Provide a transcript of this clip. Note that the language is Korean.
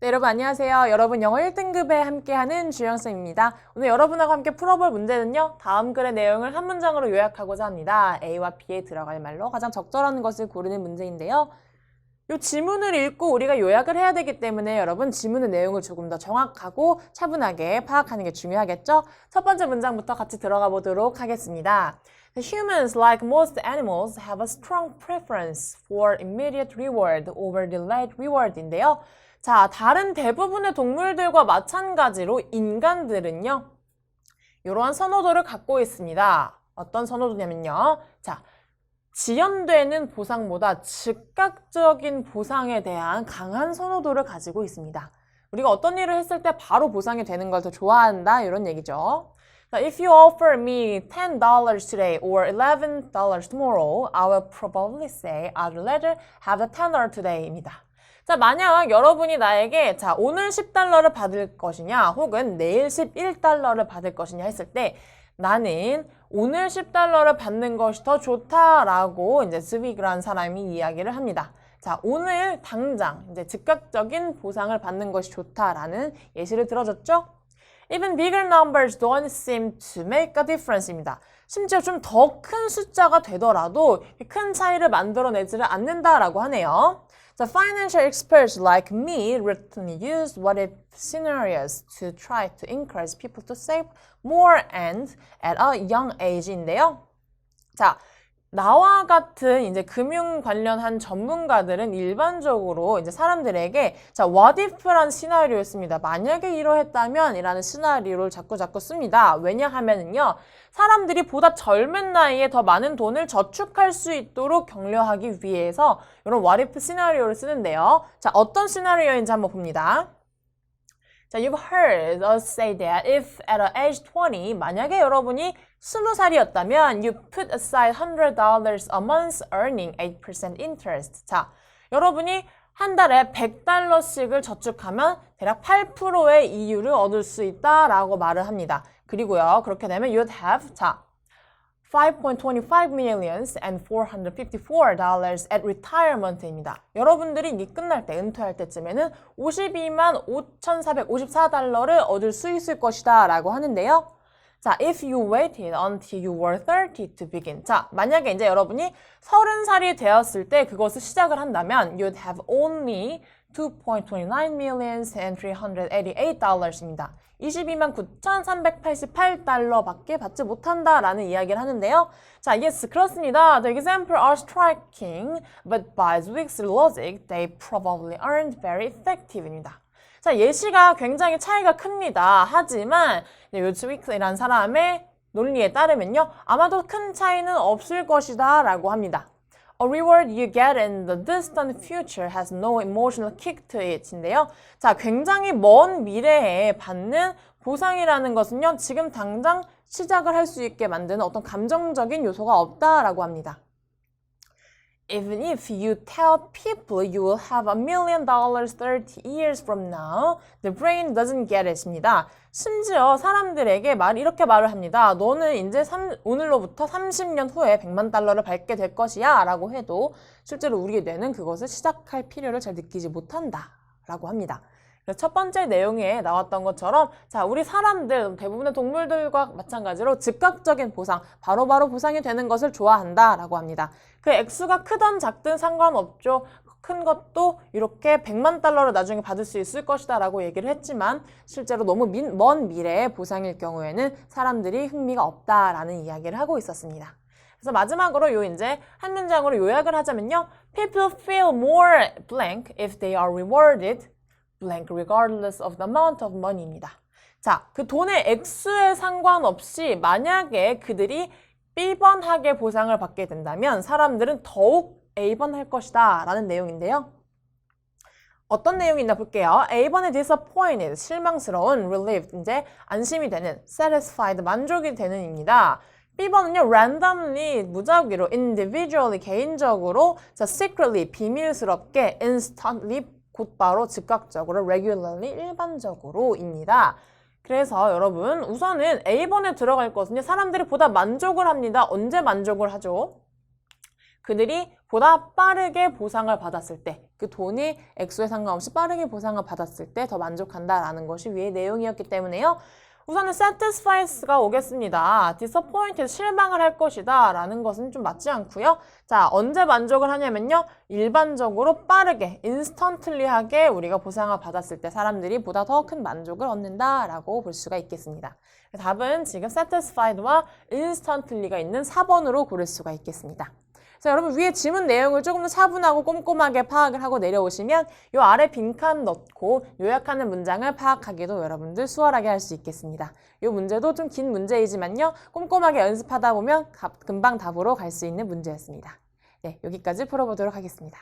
네, 여러분 안녕하세요. 여러분 영어 1등급에 함께하는 주영쌤입니다. 오늘 여러분하고 함께 풀어볼 문제는요. 다음 글의 내용을 한 문장으로 요약하고자 합니다. A와 B에 들어갈 말로 가장 적절한 것을 고르는 문제인데요. 이 지문을 읽고 우리가 요약을 해야 되기 때문에 여러분 지문의 내용을 조금 더 정확하고 차분하게 파악하는 게 중요하겠죠? 첫 번째 문장부터 같이 들어가 보도록 하겠습니다. Humans, like most animals, have a strong preference for immediate reward over delayed reward인데요. 자, 다른 대부분의 동물들과 마찬가지로 인간들은요. 이러한 선호도를 갖고 있습니다. 어떤 선호도냐면요. 자, 지연되는 보상보다 즉각적인 보상에 대한 강한 선호도를 가지고 있습니다. 우리가 어떤 일을 했을 때 바로 보상이 되는 걸 더 좋아한다 이런 얘기죠. 자, if you offer me $10 today or $11 tomorrow, I will probably say I'd rather have the $10 today입니다. 자, 만약 여러분이 나에게 자, 오늘 $10를 받을 것이냐 혹은 내일 $11를 받을 것이냐 했을 때 나는 오늘 $10를 받는 것이 더 좋다라고 이제 스위그라는 사람이 이야기를 합니다. 자, 오늘 당장 이제 즉각적인 보상을 받는 것이 좋다라는 예시를 들어줬죠? Even bigger numbers don't seem to make a difference입니다. 심지어 좀 더 큰 숫자가 되더라도 큰 차이를 만들어내지를 않는다라고 하네요. The financial experts like me routinely use what-if scenarios to try to encourage people to save more and at a young age인데요. 자, 나와 같은 이제 금융 관련한 전문가들은 일반적으로 이제 사람들에게 자, what if라는 시나리오였습니다. 만약에 이러했다면 이라는 시나리오를 자꾸 씁니다. 왜냐하면은요. 사람들이 보다 젊은 나이에 더 많은 돈을 저축할 수 있도록 격려하기 위해서 이런 what if 시나리오를 쓰는데요. 자, 어떤 시나리오인지 한번 봅니다. 자, you've heard us say that if at age 20, 만약에 여러분이 20살이었다면 you put aside $100 a month earning 8% interest. 자, 여러분이 한 달에 $100씩을 저축하면 대략 8%의 이율을 얻을 수 있다라고 말을 합니다. 그리고요, 그렇게 되면 you'd have, 자, $5.25 million and $454 at retirement입니다. 여러분들이 이 끝날 때, 은퇴할 때쯤에는 52만 5,454달러를 얻을 수 있을 것이다 라고 하는데요. 자, if you waited until you were 30 to begin. 자, 만약에 이제 여러분이 30살이 되었을 때 그것을 시작을 한다면 you'd have only $2.29 million and $388입니다. 22만 9,388달러밖에 받지 못한다라는 이야기를 하는데요. 자, yes, 그렇습니다. The examples are striking, but by Zwick's logic, they probably aren't very effective입니다. 자, 예시가 굉장히 차이가 큽니다. 하지만 요 Zwick이라는 사람의 논리에 따르면요. 아마도 큰 차이는 없을 것이다 라고 합니다. A reward you get in the distant future has no emotional kick to it 인데요. 자, 굉장히 먼 미래에 받는 보상이라는 것은요. 지금 당장 시작을 할 수 있게 만드는 어떤 감정적인 요소가 없다라고 합니다. Even if you tell people you will have $1 million 30 years from now, the brain doesn't get it입니다. 심지어 사람들에게 이렇게 말을 합니다. 너는 이제 오늘로부터 30년 후에 $100만 받게 될 것이야 라고 해도 실제로 우리의 뇌는 그것을 시작할 필요를 잘 느끼지 못한다 라고 합니다. 그래서 첫 번째 내용에 나왔던 것처럼 자, 우리 사람들, 대부분의 동물들과 마찬가지로 즉각적인 보상, 바로바로 보상이 되는 것을 좋아한다 라고 합니다. 그 액수가 크든 작든 상관없죠. 큰 것도 이렇게 $100만 나중에 받을 수 있을 것이다 라고 얘기를 했지만 실제로 너무 먼 미래의 보상일 경우에는 사람들이 흥미가 없다라는 이야기를 하고 있었습니다. 그래서 마지막으로 이제 한 문장으로 요약을 하자면요. People feel more blank if they are rewarded blank regardless of the amount of money입니다. 자, 그 돈의 액수에 상관없이 만약에 그들이 B번하게 보상을 받게 된다면 사람들은 더욱 A번 할 것이다 라는 내용인데요. 어떤 내용이 있나 볼게요. A번의 disappointed, 실망스러운, relieved, 이제 안심이 되는, satisfied, 만족이 되는 입니다. B번은요, randomly, 무작위로, individually, 개인적으로, 자, secretly, 비밀스럽게, instantly, 곧바로, 즉각적으로, regularly, 일반적으로입니다. 그래서 여러분 우선은 A번에 들어갈 것은요. 사람들이 보다 만족을 합니다. 언제 만족을 하죠? 그들이 보다 빠르게 보상을 받았을 때, 그 돈이 액수에 상관없이 빠르게 보상을 받았을 때 더 만족한다라는 것이 위의 내용이었기 때문에요. 우선은 satisfied가 오겠습니다. disappointed, 실망을 할 것이다 라는 것은 좀 맞지 않고요. 자, 언제 만족을 하냐면요. 일반적으로 빠르게, instantly하게 우리가 보상을 받았을 때 사람들이 보다 더 큰 만족을 얻는다라고 볼 수가 있겠습니다. 답은 지금 satisfied와 instantly가 있는 4번으로 고를 수가 있겠습니다. 자, 여러분 위에 지문 내용을 조금 더 차분하고 꼼꼼하게 파악을 하고 내려오시면 이 아래 빈칸 넣고 요약하는 문장을 파악하기도 여러분들 수월하게 할 수 있겠습니다. 이 문제도 좀 긴 문제이지만요. 꼼꼼하게 연습하다 보면 금방 답으로 갈 수 있는 문제였습니다. 네, 여기까지 풀어보도록 하겠습니다.